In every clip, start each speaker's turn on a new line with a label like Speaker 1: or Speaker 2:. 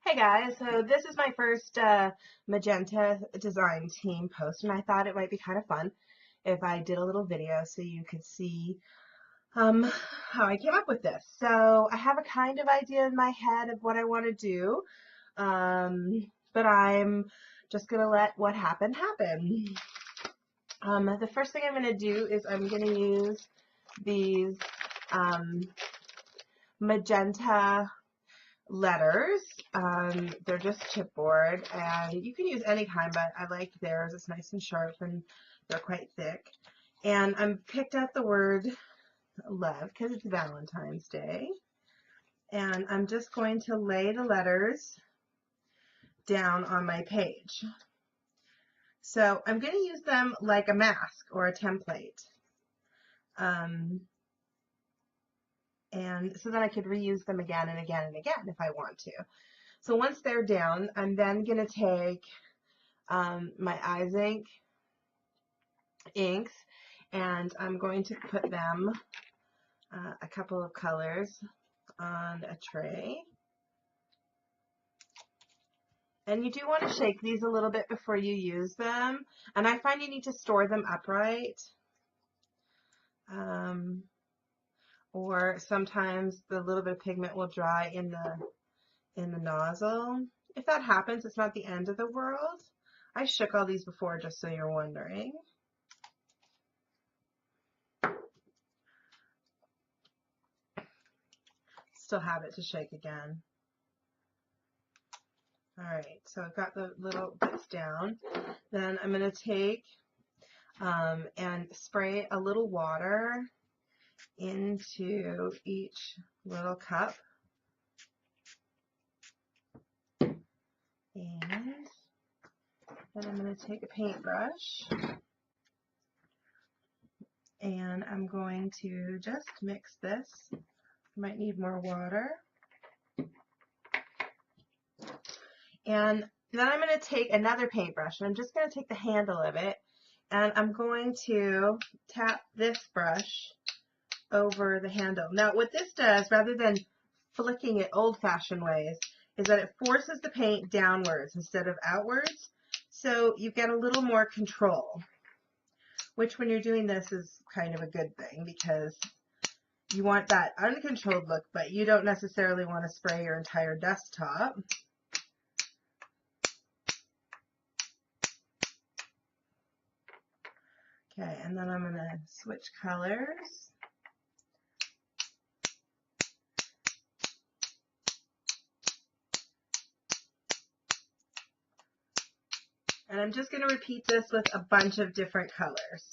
Speaker 1: Hey guys, so this is my first Magenta design team post, and I thought it might be kind of fun if I did a little video so you could see how I came up with this. So I have a kind of idea in my head of what I want to do, but I'm just going to let what happened happen. The first thing I'm going to do is I'm going to use these magenta letters. They're just chipboard, and you can use any kind, but I like theirs. It's nice and sharp, and they're quite thick. And I picked out the word love because it's Valentine's Day, and I'm just going to lay the letters down on my page. So I'm going to use them like a mask or a template. And so then I could reuse them again and again and again if I want to. So once they're down, I'm then going to take my eyes inks, and I'm going to put them a couple of colors on a tray. And you do want to shake these a little bit before you use them. And I find you need to store them upright. Or sometimes the little bit of pigment will dry in the nozzle. If that happens, it's not the end of the world. I shook all these before, just so you're wondering. Still have it to shake again. Alright, so I've got the little bits down. Then I'm going to take and spray a little water into each little cup. And then I'm going to take a paintbrush, and I'm going to just mix this. Might need more water. And then I'm going to take another paintbrush, and I'm just going to take the handle of it, and I'm going to tap this brush over the handle. Now what this does, rather than flicking it old-fashioned ways, is that it forces the paint downwards instead of outwards, so you get a little more control, which when you're doing this is kind of a good thing because you want that uncontrolled look, but you don't necessarily want to spray your entire desktop. Okay, and then I'm going to switch colors. And I'm just going to repeat this with a bunch of different colors.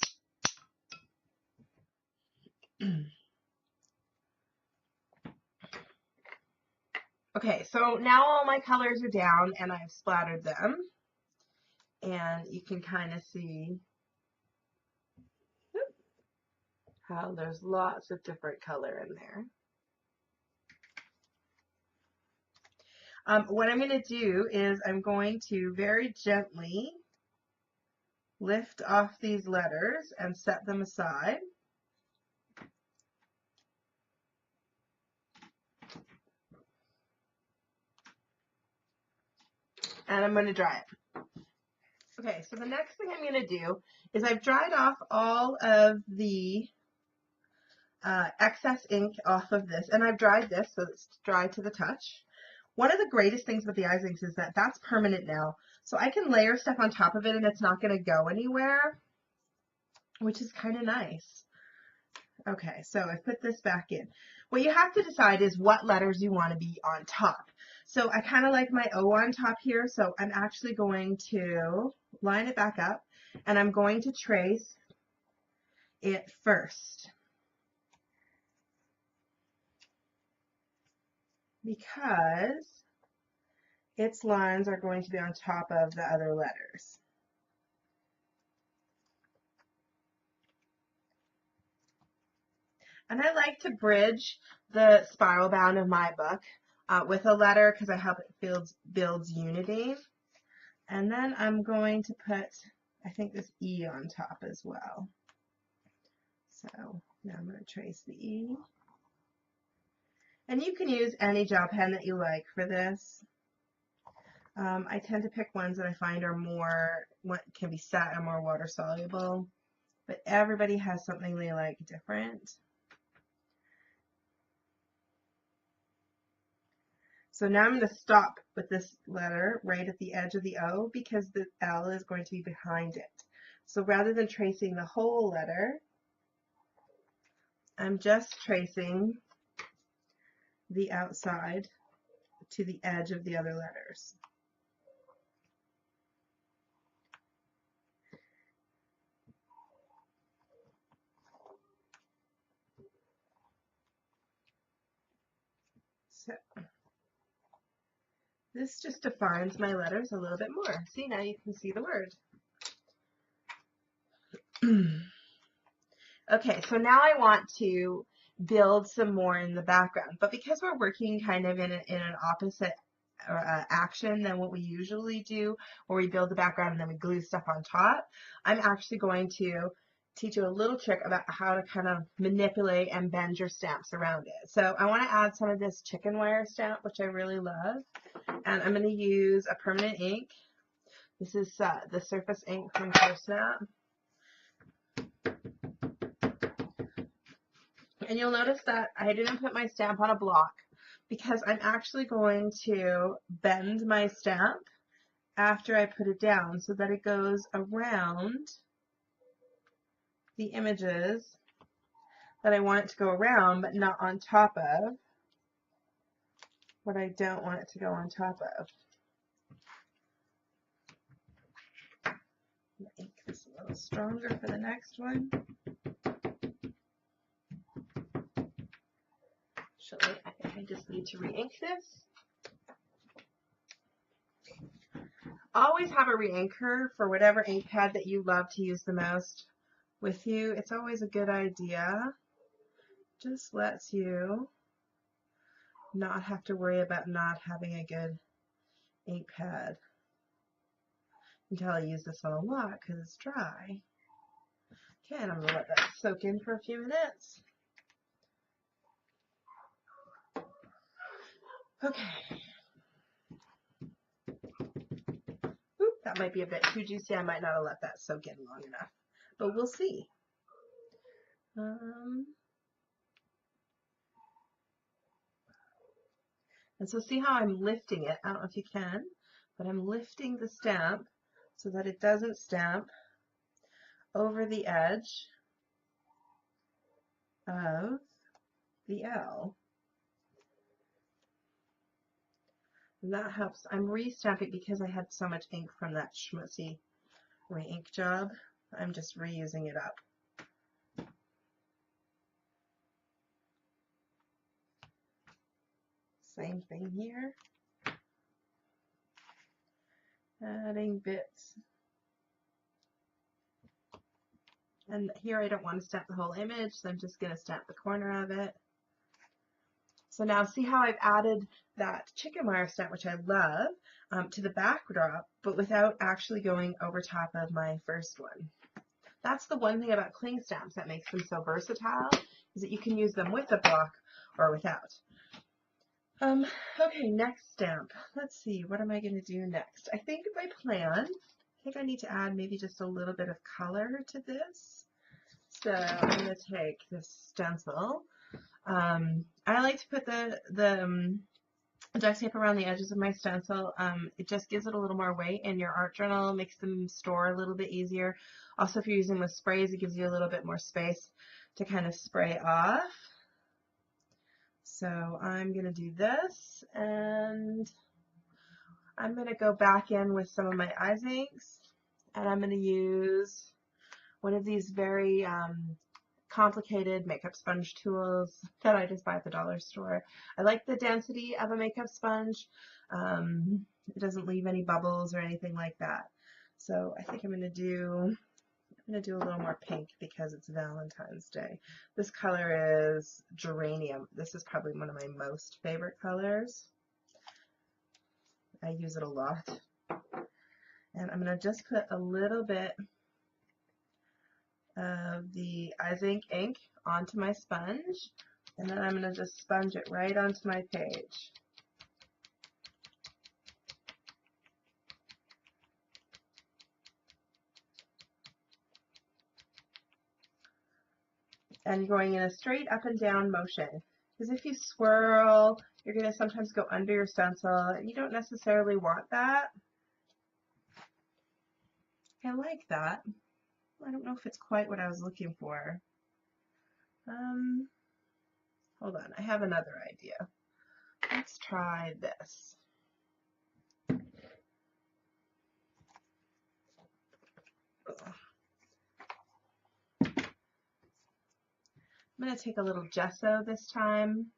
Speaker 1: Okay, so now all my colors are down and I've splattered them. And you can kind of see how there's lots of different color in there. What I'm going to do is I'm going to very gently lift off these letters and set them aside. And I'm going to dry it. Okay, so the next thing I'm going to do is I've dried off all of the excess ink off of this, and I've dried this so it's dry to the touch. One of the greatest things with the eyes inks is that that's permanent now, so I can layer stuff on top of it and it's not going to go anywhere, which is kind of nice. Okay, so I put this back in. What you have to decide is what letters you want to be on top. So I kind of like my O on top here, so I'm actually going to line it back up, and I'm going to trace it first, because its lines are going to be on top of the other letters. And I like to bridge the spiral bound of my book with a letter because I hope it builds unity. And then I'm going to put, I think, this E on top as well. So now I'm going to trace the E. And you can use any gel pen that you like for this. I tend to pick ones that I find are more, can be set and more water soluble, but everybody has something they like different. So now I'm going to stop with this letter right at the edge of the O because the L is going to be behind it. So rather than tracing the whole letter, I'm just tracing the outside to the edge of the other letters. So this just defines my letters a little bit more. See, now you can see the word. Okay, so now I want to build some more in the background, but because we're working kind of in an opposite action than what we usually do, where we build the background and then we glue stuff on top, I'm actually going to teach you a little trick about how to kind of manipulate and bend your stamps around it. So I want to add some of this chicken wire stamp, which I really love, and I'm going to use a permanent ink. This is the surface ink from Snap. And you'll notice that I didn't put my stamp on a block because I'm actually going to bend my stamp after I put it down so that it goes around the images that I want it to go around, but not on top of what I don't want it to go on top of. Make this a little stronger for the next one. Actually, I think I just need to re-ink this. Always have a re-inker for whatever ink pad that you love to use the most with you. It's always a good idea. Just lets you not have to worry about not having a good ink pad until I use this one a lot because it's dry. Okay, and I'm going to let that soak in for a few minutes. Okay. Oop, that might be a bit too juicy. I might not have let that soak in long enough, but we'll see. And so see how I'm lifting it? I don't know if you can, but I'm lifting the stamp so that it doesn't stamp over the edge of the L. And that helps. I'm re-stamping because I had so much ink from that schmutzy re-ink job. I'm just reusing it up. Same thing here. Adding bits. And here I don't want to stamp the whole image, so I'm just going to stamp the corner of it. So now see how I've added that chicken wire stamp, which I love, to the backdrop, but without actually going over top of my first one. That's the one thing about cling stamps that makes them so versatile, is that you can use them with a block or without. Okay, next stamp. Let's see, what am I going to do next? I think I think I need to add maybe just a little bit of color to this. So I'm going to take this stencil. I like to put the duct tape around the edges of my stencil. It just gives it a little more weight in your art journal, makes them store a little bit easier. Also, if you're using with sprays, it gives you a little bit more space to kind of spray off. So I'm going to do this, and I'm going to go back in with some of my eyes inks, and I'm going to use one of these very complicated makeup sponge tools that I just buy at the dollar store. I like the density of a makeup sponge. It doesn't leave any bubbles or anything like that. So I think I'm going to do a little more pink because it's Valentine's Day. This color is geranium. This is probably one of my most favorite colors. I use it a lot. And I'm going to just put a little bit of the eyes ink onto my sponge, and then I'm going to just sponge it right onto my page. and going in a straight up and down motion. Because if you swirl, you're going to sometimes go under your stencil, and you don't necessarily want that. I like that. I don't know if it's quite what I was looking for. Hold on, I have another idea. Let's try this. I'm going to take a little gesso this time.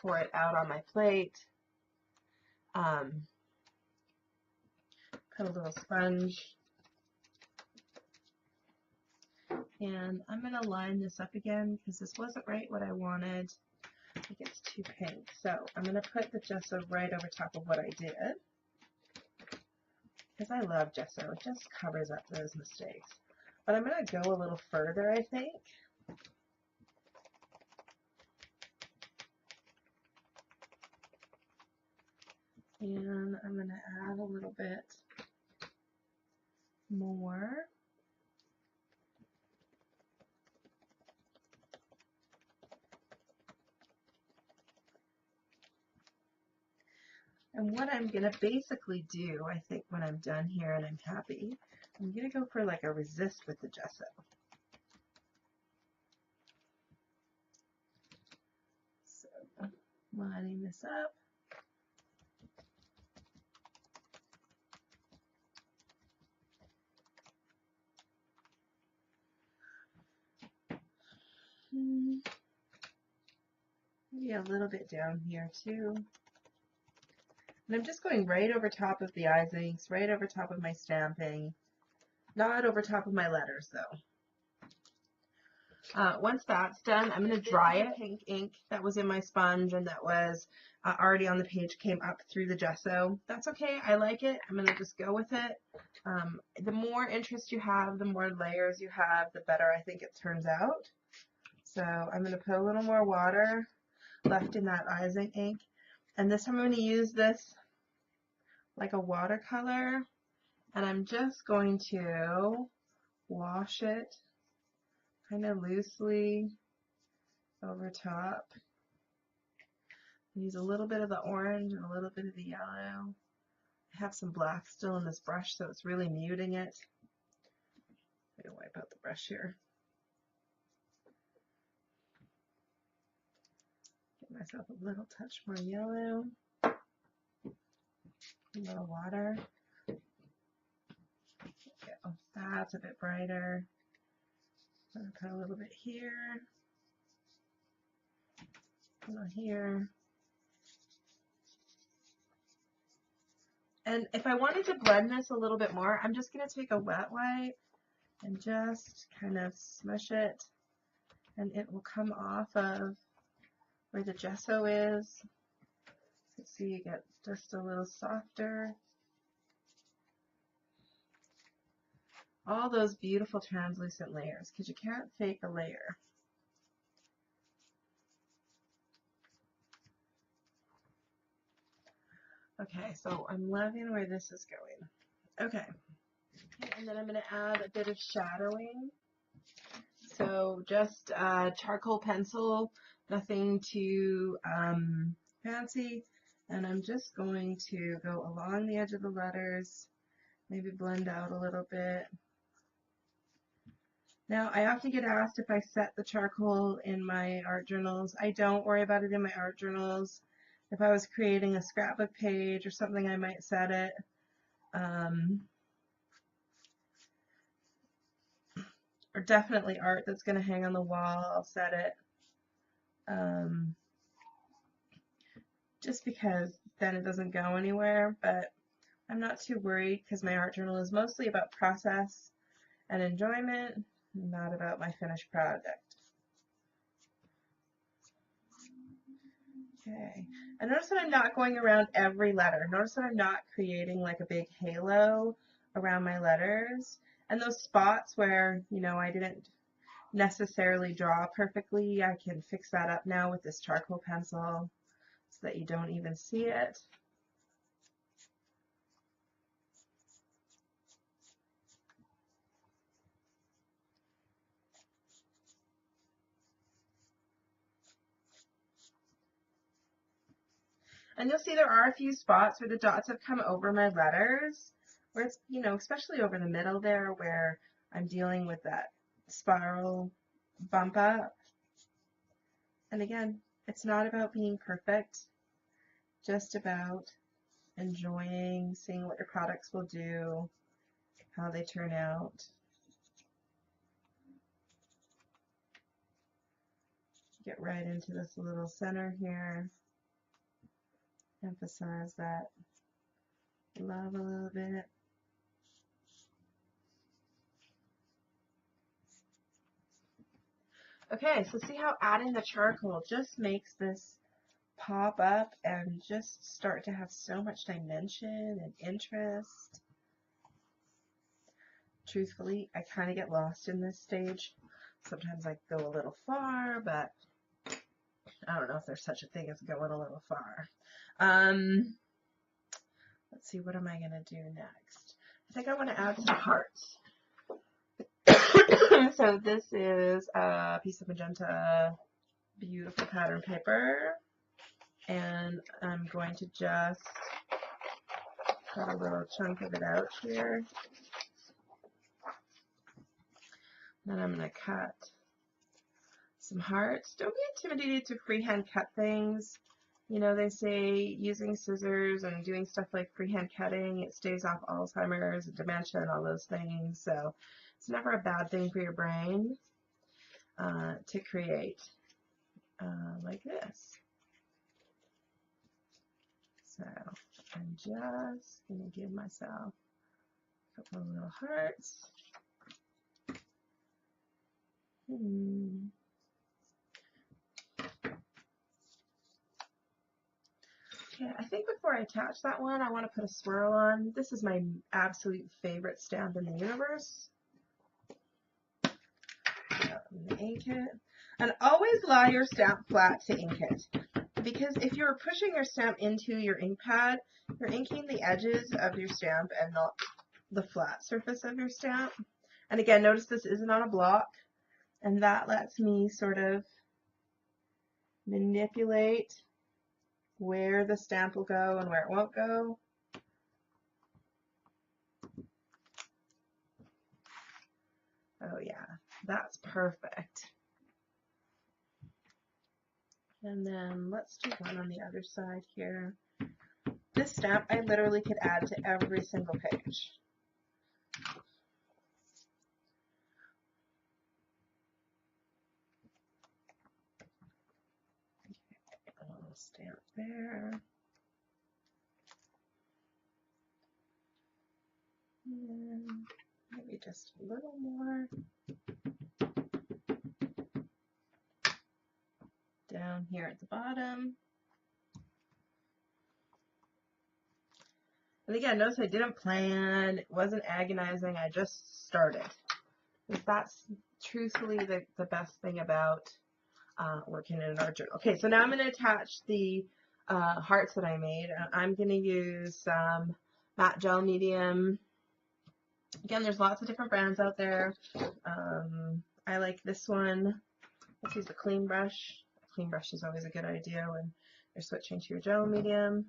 Speaker 1: Pour it out on my plate. Put a little sponge. And I'm going to line this up again because this wasn't right what I wanted. I think it's too pink. So I'm going to put the gesso right over top of what I did. Because I love gesso. It just covers up those mistakes. But I'm going to go a little further, I think. And I'm going to add a little bit more. And what I'm going to basically do, I think, when I'm done here and I'm happy, I'm going to go for like a resist with the gesso. So, lining this up. Maybe a little bit down here too. And I'm just going right over top of the eyes inks, right over top of my stamping, not over top of my letters though. Once that's done, I'm going to dry it. Pink ink that was in my sponge and that was already on the page came up through the gesso. That's okay. I like it. I'm going to just go with it. The more interest you have, the more layers you have, the better I think it turns out. So I'm going to put a little more water left in that eyes ink. And this time I'm going to use this like a watercolor. And I'm just going to wash it kind of loosely over top. Use a little bit of the orange and a little bit of the yellow. I have some black still in this brush, so it's really muting it. I'm going to wipe out the brush here. Give myself a little touch more yellow. A little water. There we go. That's a bit brighter. I'm going to put a little bit here. A little here. And if I wanted to blend this a little bit more, I'm just going to take a wet wipe and just kind of smush it, and it will come off of where the gesso is. So see, you get just a little softer. All those beautiful translucent layers, because you can't fake a layer. Okay, so I'm loving where this is going. Okay, and then I'm going to add a bit of shadowing. So just charcoal pencil, nothing too fancy. And I'm just going to go along the edge of the letters, maybe blend out a little bit. Now, I often get asked if I set the charcoal in my art journals. I don't worry about it in my art journals. If I was creating a scrapbook page or something, I might set it. Or definitely art that's going to hang on the wall, I'll set it. Just because then it doesn't go anywhere, but I'm not too worried because my art journal is mostly about process and enjoyment, not about my finished product. Okay, and notice that I'm not going around every letter. Notice that I'm not creating like a big halo around my letters. And those spots where, you know, I didn't necessarily draw perfectly, I can fix that up now with this charcoal pencil so that you don't even see it. And you'll see there are a few spots where the dots have come over my letters, where it's, you know, especially over the middle there where I'm dealing with that spiral bump up. And again, it's not about being perfect, just about enjoying, seeing what your products will do, how they turn out. Get right into this little center here. Emphasize that love a little bit. Okay, so see how adding the charcoal just makes this pop up and just start to have so much dimension and interest. Truthfully, I kind of get lost in this stage. Sometimes I go a little far, but I don't know if there's such a thing as going a little far. Let's see, what am I going to do next? I think I want to add some hearts. So this is a piece of magenta, beautiful pattern paper, and I'm going to just cut a little chunk of it out here. Then I'm going to cut some hearts. Don't be intimidated to freehand cut things. You know, they say using scissors and doing stuff like freehand cutting, it staves off Alzheimer's, dementia, and all those things. So it's never a bad thing for your brain to create like this. So I'm just going to give myself a couple of little hearts. Okay, I think before I attach that one, I want to put a swirl on. This is my absolute favorite stamp in the universe. So I'm going to ink it. And always lie your stamp flat to ink it. Because if you're pushing your stamp into your ink pad, you're inking the edges of your stamp and not the flat surface of your stamp. And again, notice this isn't on a block. And that lets me sort of manipulate where the stamp will go and where it won't go. Oh yeah, that's perfect. And then let's do one on the other side here. This stamp I literally could add to every single page. Okay, a little stamp there. And maybe just a little more. Down here at the bottom. And again, notice I didn't plan, it wasn't agonizing, I just started. That's truthfully the best thing about working in an art journal. Okay, so now I'm going to attach the hearts that I made. I'm going to use some matte gel medium. Again, there's lots of different brands out there. I like this one. Let's use a clean brush. A clean brush is always a good idea when you're switching to your gel medium.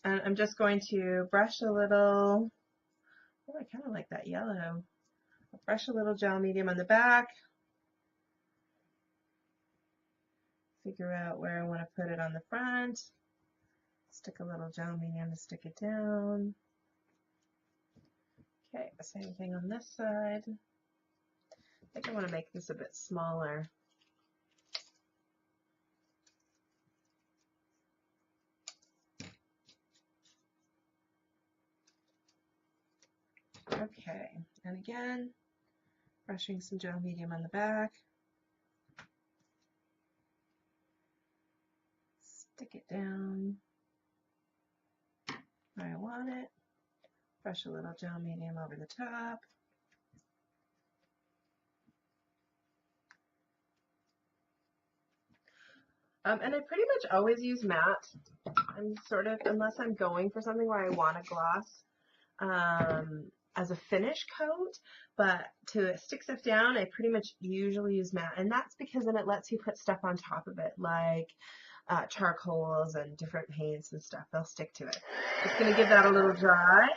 Speaker 1: And I'm just going to brush a little, oh, I kind of like that yellow. I'll brush a little gel medium on the back. Figure out where I want to put it on the front. Stick a little gel medium to stick it down. Okay, the same thing on this side. I think I want to make this a bit smaller. Okay, and again, brushing some gel medium on the back. Stick it down where I want it. Brush a little gel medium over the top. And I pretty much always use matte. I'm sort of, unless I'm going for something where I want a gloss as a finish coat, but to stick stuff down, I pretty much usually use matte. And that's because then it lets you put stuff on top of it, like charcoals and different paints and stuff. They'll stick to it. Just going to give that a little dry.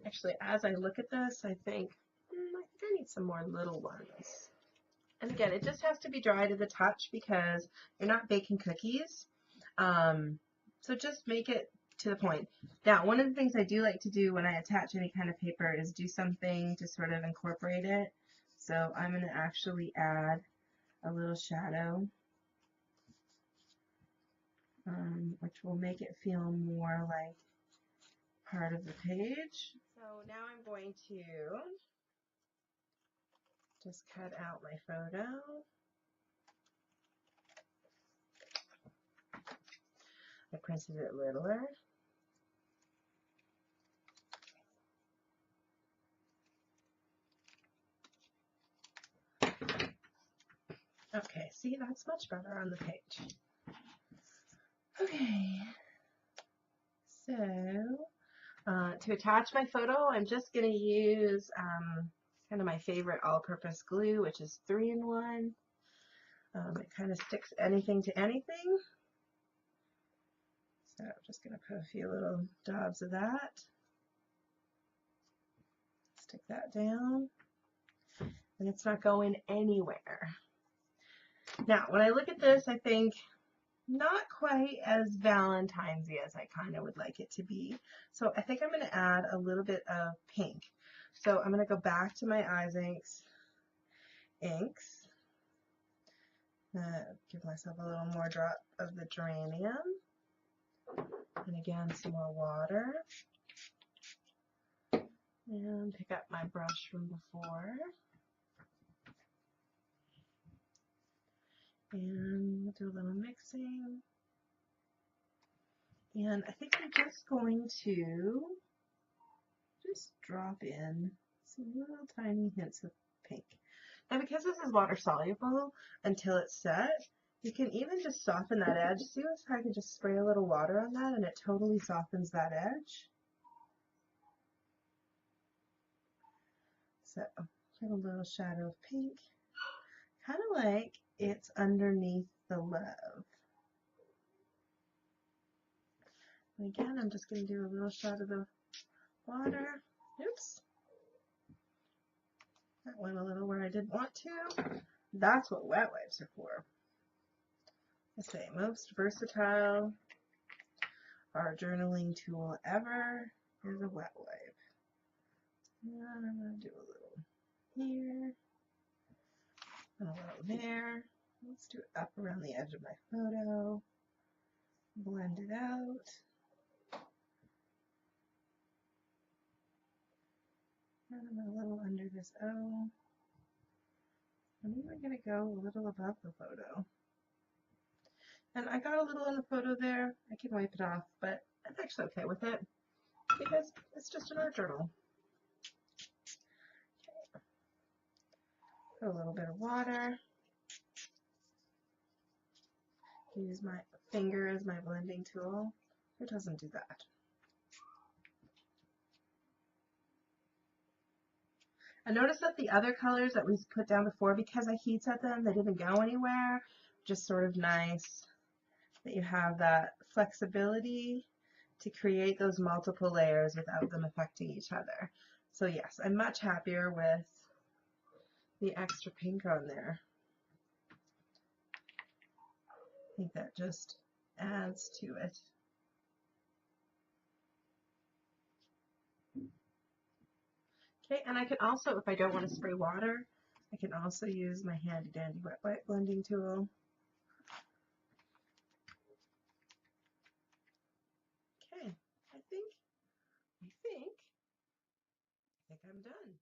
Speaker 1: Actually, as I look at this, I think I need some more little ones. And again, it just has to be dry to the touch because you're not baking cookies. So just make it to the point. Now, one of the things I do like to do when I attach any kind of paper is do something to sort of incorporate it. So I'm going to actually add a little shadow, which will make it feel more like part of the page. So now I'm going to just cut out my photo. I printed it littler. Okay, see, that's much better on the page. Okay, so to attach my photo, I'm just going to use kind of my favorite all-purpose glue, which is 3-in-1. It kind of sticks anything to anything. So I'm just going to put a few little dabs of that. Stick that down. And it's not going anywhere. Now, when I look at this, I think not quite as Valentine's-y as I kind of would like it to be. So I think I'm going to add a little bit of pink. So I'm going to go back to my Eyes inks. Give myself a little more drop of the geranium. And again, some more water. And pick up my brush from before. And we'll do a little mixing. And I think I'm just going to just drop in some little tiny hints of pink. Now because this is water soluble until it's set, you can even just soften that edge. See if I can just spray a little water on that and it totally softens that edge. So get a little shadow of pink, kind of like it's underneath the love. And again, I'm just going to do a little shot of the water. Oops. That went a little where I didn't want to. That's what wet wipes are for. I say most versatile, our journaling tool ever is a wet wipe. And I'm going to do a little here, and a little there. Let's do it up around the edge of my photo. Blend it out. And a little under this O. I'm even going to go a little above the photo. And I got a little in the photo there. I can wipe it off, but I'm actually okay with it because it's just an art journal. Okay. Put a little bit of water. Use my finger as my blending tool. Who doesn't do that? I noticed that the other colors that we put down before, because I heat set them, they didn't go anywhere. Just sort of nice that you have that flexibility to create those multiple layers without them affecting each other. So yes, I'm much happier with the extra pink on there. I think that just adds to it. Okay, and I can also, if I don't want to spray water, I can also use my handy dandy wet wipe blending tool. Okay, I think I'm done.